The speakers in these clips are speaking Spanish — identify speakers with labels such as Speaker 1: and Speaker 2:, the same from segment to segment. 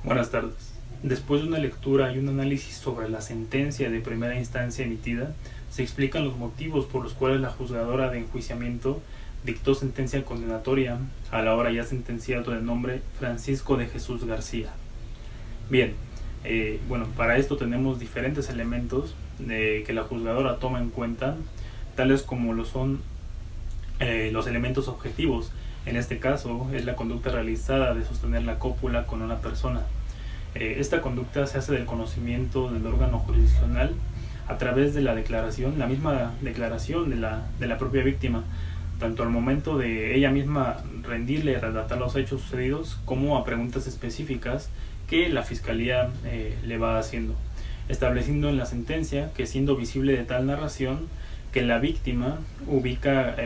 Speaker 1: Buenas tardes. Después de una lectura y un análisis sobre la sentencia de primera instancia emitida, se explican los motivos por los cuales la juzgadora de enjuiciamiento dictó sentencia condenatoria al ahora ya sentenciado de nombre Francisco de Jesús García. Bien, para esto tenemos diferentes elementos que la juzgadora toma en cuenta, tales como lo son los elementos objetivos. En este caso es la conducta realizada de sostener la cópula con una persona. Esta conducta se hace del conocimiento del órgano jurisdiccional a través de la declaración, la misma declaración de la propia víctima, tanto al momento de ella misma rendirle y relatar los hechos sucedidos, como a preguntas específicas que la Fiscalía le va haciendo, estableciendo en la sentencia que, siendo visible de tal narración, que la víctima ubica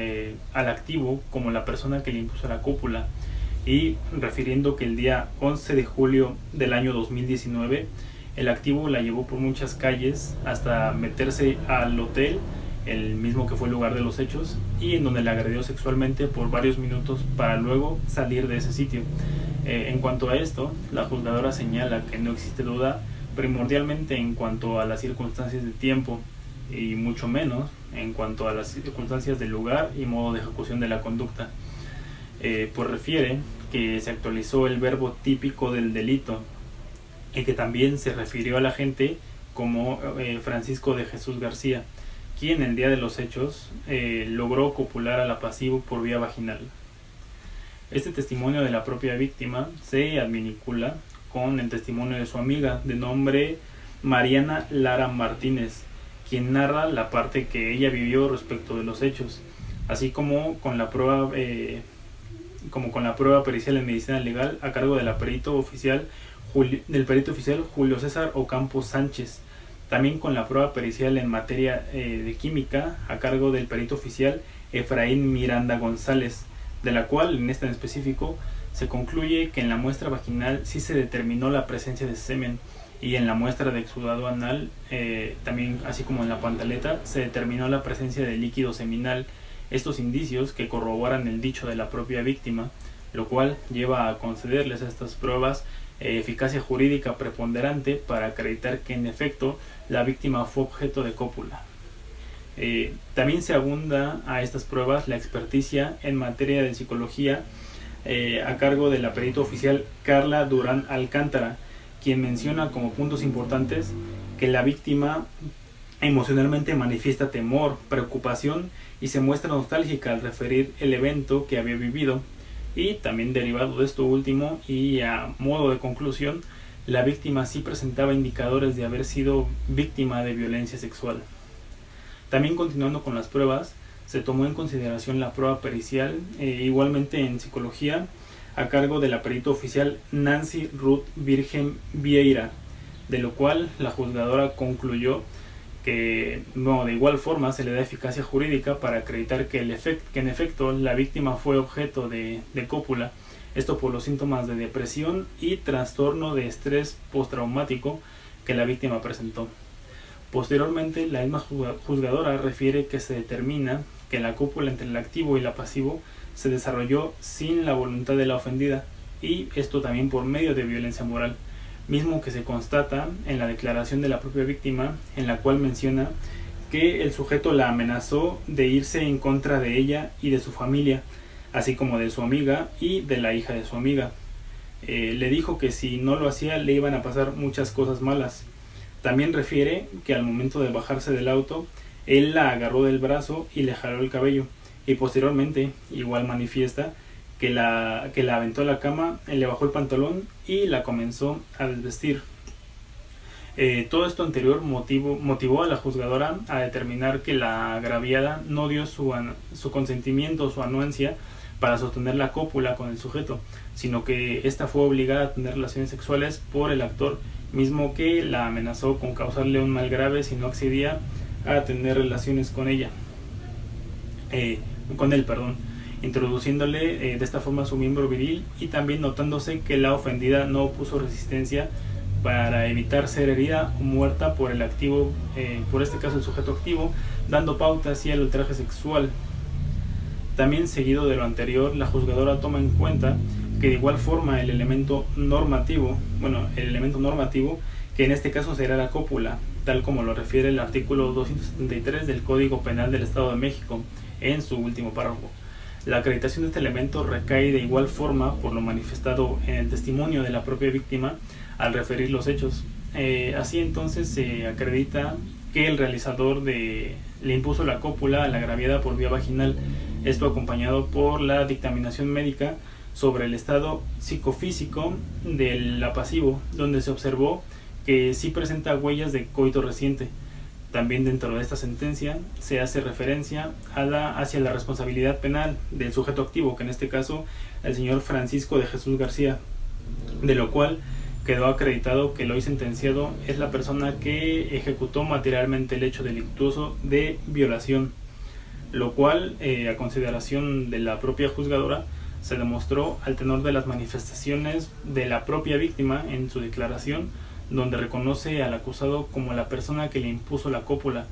Speaker 1: al activo como la persona que le impuso la cópula, y refiriendo que el día 11 de julio del año 2019 el activo la llevó por muchas calles hasta meterse al hotel, el mismo que fue el lugar de los hechos, y en donde la agredió sexualmente por varios minutos para luego salir de ese sitio. En cuanto a esto, la juzgadora señala que no existe duda primordialmente en cuanto a las circunstancias de tiempo, y mucho menos en cuanto a las circunstancias del lugar y modo de ejecución de la conducta. Pues refiere que se actualizó el verbo típico del delito y que también se refirió a la gente como Francisco de Jesús García, quien el día de los hechos logró copular al pasivo por vía vaginal. Este testimonio de la propia víctima se advincula con el testimonio de su amiga de nombre Mariana Lara Martínez, quien narra la parte que ella vivió respecto de los hechos, así como con la prueba pericial en medicina legal a cargo del perito oficial Julio César Ocampo Sánchez, también con la prueba pericial en materia de química a cargo del perito oficial Efraín Miranda González, de la cual en esta en específico se concluye que en la muestra vaginal sí se determinó la presencia de semen, y en la muestra de exudado anal, también así como en la pantaleta, se determinó la presencia de líquido seminal. Estos indicios que corroboran el dicho de la propia víctima, lo cual lleva a concederles a estas pruebas eficacia jurídica preponderante para acreditar que en efecto la víctima fue objeto de cópula. También se abunda a estas pruebas la experticia en materia de psicología a cargo de la perito oficial Carla Durán Alcántara, quien menciona como puntos importantes que la víctima emocionalmente manifiesta temor, preocupación y se muestra nostálgica al referir el evento que había vivido. Y también, derivado de esto último y a modo de conclusión, la víctima sí presentaba indicadores de haber sido víctima de violencia sexual. También, continuando con las pruebas, se tomó en consideración la prueba pericial, igualmente en psicología, a cargo de la perito oficial Nancy Ruth Virgen Vieira, de lo cual la juzgadora concluyó que de igual forma se le da eficacia jurídica para acreditar que en efecto la víctima fue objeto de cópula, esto por los síntomas de depresión y trastorno de estrés postraumático que la víctima presentó. Posteriormente, la misma juzgadora refiere que se determina que la cópula entre el activo y el pasivo se desarrolló sin la voluntad de la ofendida, y esto también por medio de violencia moral, mismo que se constata en la declaración de la propia víctima, en la cual menciona que el sujeto la amenazó de irse en contra de ella y de su familia, así como de su amiga y de la hija de su amiga. Le dijo que si no lo hacía le iban a pasar muchas cosas malas. También refiere que al momento de bajarse del auto, él la agarró del brazo y le jaló el cabello, y posteriormente igual manifiesta que la aventó a la cama, le bajó el pantalón y la comenzó a desvestir. Todo esto anterior motivó a la juzgadora a determinar que la agraviada no dio su consentimiento o su anuencia para sostener la cópula con el sujeto, sino que ésta fue obligada a tener relaciones sexuales por el actor, mismo que la amenazó con causarle un mal grave si no accedía a tener relaciones con él, introduciéndole de esta forma su miembro viril, y también notándose que la ofendida no opuso resistencia para evitar ser herida o muerta por el activo, por este caso el sujeto activo, dando pauta hacia el ultraje sexual. También, seguido de lo anterior, la juzgadora toma en cuenta que de igual forma el elemento normativo, que en este caso será la cópula, tal como lo refiere el artículo 273 del Código Penal del Estado de México en su último párrafo. La acreditación de este elemento recae de igual forma por lo manifestado en el testimonio de la propia víctima al referir los hechos. Así entonces se acredita que el realizador le impuso la cópula a la agraviada por vía vaginal, esto acompañado por la dictaminación médica sobre el estado psicofísico del apasivo, donde se observó que sí presenta huellas de coito reciente. También dentro de esta sentencia se hace referencia hacia la responsabilidad penal del sujeto activo, que en este caso el señor Francisco de Jesús García, de lo cual quedó acreditado que el hoy sentenciado es la persona que ejecutó materialmente el hecho delictuoso de violación, lo cual, a consideración de la propia juzgadora, se demostró al tenor de las manifestaciones de la propia víctima en su declaración, donde reconoce al acusado como la persona que le impuso la cópula,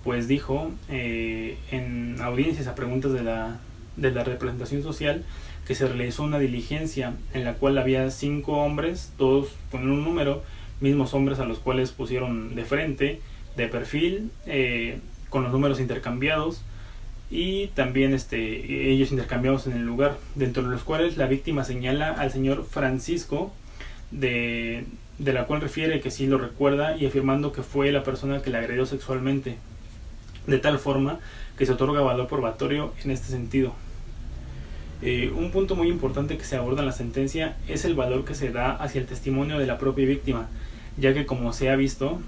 Speaker 1: pues dijo en audiencias a preguntas de la representación social que se realizó una diligencia en la cual había 5 hombres, todos con un número, mismos hombres a los cuales pusieron de frente, de perfil, con los números intercambiados, y también ellos intercambiados en el lugar, dentro de los cuales la víctima señala al señor Francisco, de la cual refiere que sí lo recuerda, y afirmando que fue la persona que le agredió sexualmente, de tal forma que se otorga valor probatorio en este sentido. Un punto muy importante que se aborda en la sentencia es el valor que se da hacia el testimonio de la propia víctima, ya que, como se ha visto,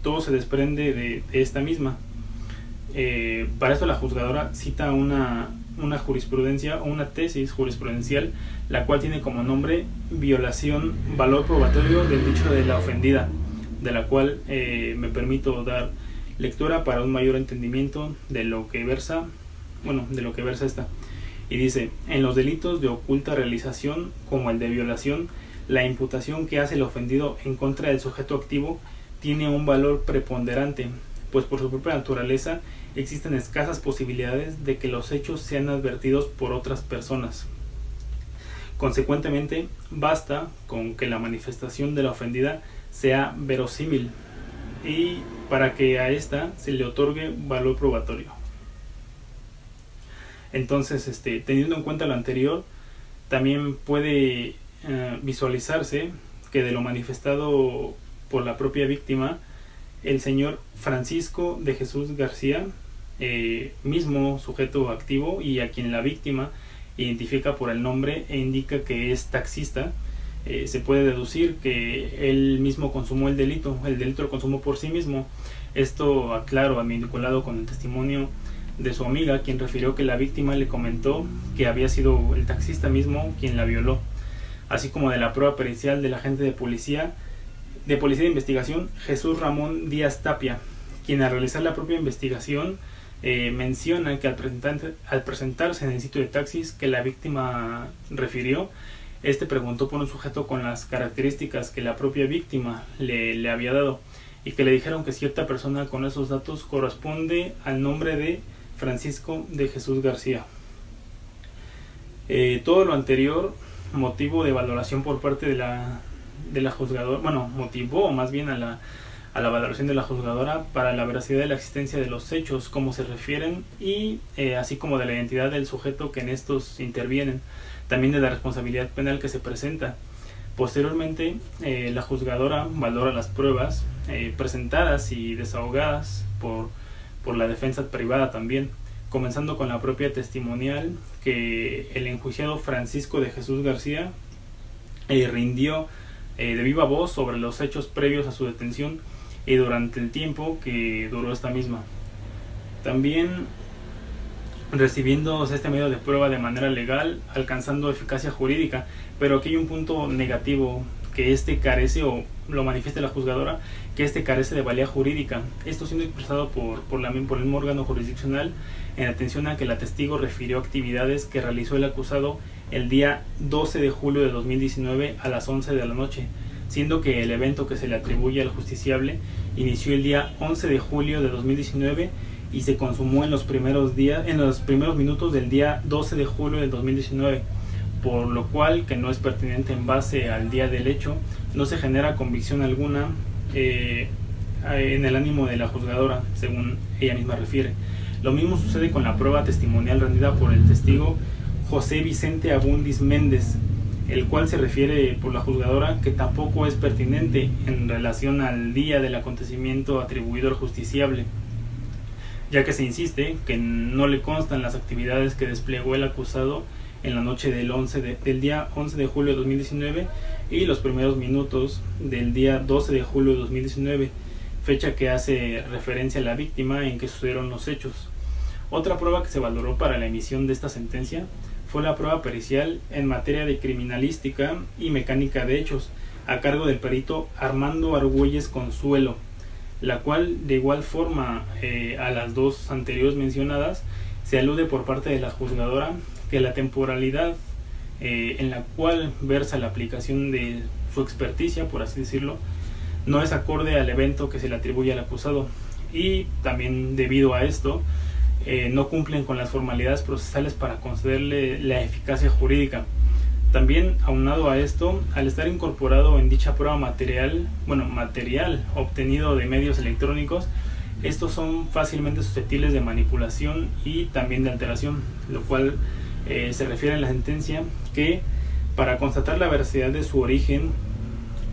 Speaker 1: todo se desprende de esta misma. Para esto la juzgadora cita una jurisprudencia o una tesis jurisprudencial, la cual tiene como nombre violación, valor probatorio del dicho de la ofendida, de la cual me permito dar lectura para un mayor entendimiento de lo que versa esta. Y dice: en los delitos de oculta realización, como el de violación, la imputación que hace el ofendido en contra del sujeto activo tiene un valor preponderante, pues por su propia naturaleza existen escasas posibilidades de que los hechos sean advertidos por otras personas. Consecuentemente, basta con que la manifestación de la ofendida sea verosímil y para que a esta se le otorgue valor probatorio. Entonces, teniendo en cuenta lo anterior, también puede visualizarse que de lo manifestado por la propia víctima, el señor Francisco de Jesús García, mismo sujeto activo y a quien la víctima identifica por el nombre e indica que es taxista, se puede deducir que él mismo consumó el delito lo consumó por sí mismo. Esto, aclaro, vinculado con el testimonio de su amiga, quien refirió que la víctima le comentó que había sido el taxista mismo quien la violó, así como de la prueba pericial del agente de policía de investigación Jesús Ramón Díaz Tapia, quien al realizar la propia investigación menciona que al presentarse en el sitio de taxis que la víctima refirió, preguntó por un sujeto con las características que la propia víctima le había dado, y que le dijeron que cierta persona con esos datos corresponde al nombre de Francisco de Jesús García. Todo lo anterior motivo de valoración por parte de la juzgadora, motivó más bien a la valoración de la juzgadora para la veracidad de la existencia de los hechos como se refieren, y así como de la identidad del sujeto que en estos intervienen, también de la responsabilidad penal que se presenta. Posteriormente, la juzgadora valora las pruebas presentadas y desahogadas por la defensa privada también, comenzando con la propia testimonial que el enjuiciado Francisco de Jesús García rindió de viva voz sobre los hechos previos a su detención y durante el tiempo que duró esta misma. También recibiendo este medio de prueba de manera legal, alcanzando eficacia jurídica, pero aquí hay un punto negativo, que carece, o lo manifiesta la juzgadora, que carece de valía jurídica. Esto siendo expresado por el mismo órgano jurisdiccional, en atención a que la testigo refirió actividades que realizó el acusado el día 12 de julio de 2019 a las 11 de la noche, siendo que el evento que se le atribuye al justiciable inició el día 11 de julio de 2019 y se consumó en los primeros minutos del día 12 de julio del 2019, por lo cual, que no es pertinente en base al día del hecho, no se genera convicción alguna en el ánimo de la juzgadora, según ella misma refiere. Lo mismo sucede con la prueba testimonial rendida por el testigo José Vicente Abundis Méndez, el cual se refiere por la juzgadora que tampoco es pertinente en relación al día del acontecimiento atribuido al justiciable, ya que se insiste que no le constan las actividades que desplegó el acusado en la noche del día 11 de julio de 2019 y los primeros minutos del día 12 de julio de 2019, fecha que hace referencia a la víctima en que sucedieron los hechos. Otra prueba que se valoró para la emisión de esta sentencia fue la prueba pericial en materia de criminalística y mecánica de hechos, a cargo del perito Armando Argüelles Consuelo, la cual, de igual forma a las dos anteriores mencionadas, se alude por parte de la juzgadora que la temporalidad en la cual versa la aplicación de su experticia, por así decirlo, no es acorde al evento que se le atribuye al acusado, y también debido a esto no cumplen con las formalidades procesales para concederle la eficacia jurídica. También, aunado a esto, al estar incorporado en dicha prueba material obtenido de medios electrónicos, estos son fácilmente susceptibles de manipulación y también de alteración, lo cual se refiere en la sentencia que para constatar la veracidad de su origen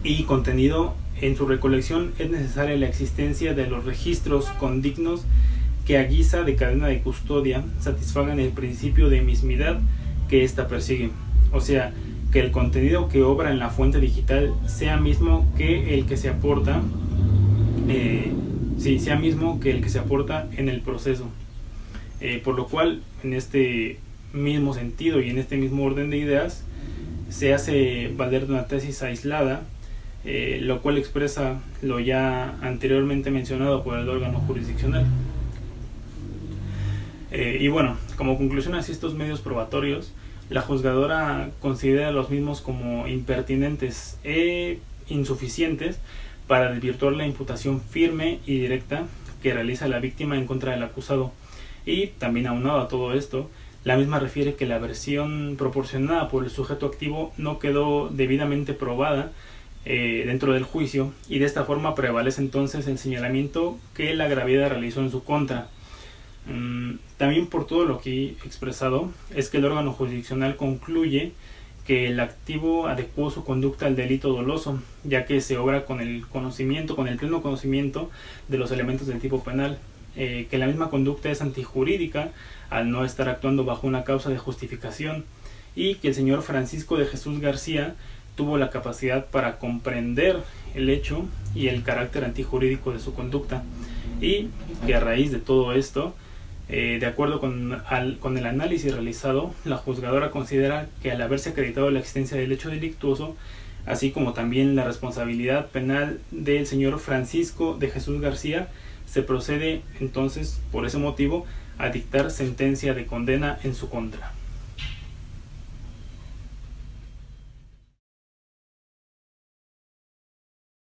Speaker 1: y contenido en su recolección es necesaria la existencia de los registros condignos que a guisa de cadena de custodia satisfagan el principio de mismidad que ésta persigue, o sea, que el contenido que obra en la fuente digital sea mismo que el que se aporta en el proceso, por lo cual en este mismo sentido y en este mismo orden de ideas se hace valer de una tesis aislada, lo cual expresa lo ya anteriormente mencionado por el órgano jurisdiccional. Y bueno, como conclusión a estos medios probatorios, la juzgadora considera los mismos como impertinentes e insuficientes para desvirtuar la imputación firme y directa que realiza la víctima en contra del acusado. Y también, aunado a todo esto, la misma refiere que la versión proporcionada por el sujeto activo no quedó debidamente probada dentro del juicio, y de esta forma prevalece entonces el señalamiento que la agraviada realizó en su contra. También, por todo lo que he expresado, es que el órgano jurisdiccional concluye que el activo adecuó su conducta al delito doloso, ya que se obra con el pleno conocimiento de los elementos del tipo penal, que la misma conducta es antijurídica al no estar actuando bajo una causa de justificación, y que el señor Francisco de Jesús García tuvo la capacidad para comprender el hecho y el carácter antijurídico de su conducta, y que a raíz de todo esto, de acuerdo con el análisis realizado, la juzgadora considera que al haberse acreditado la existencia del hecho delictuoso, así como también la responsabilidad penal del señor Francisco de Jesús García, se procede entonces por ese motivo a dictar sentencia de condena en su contra.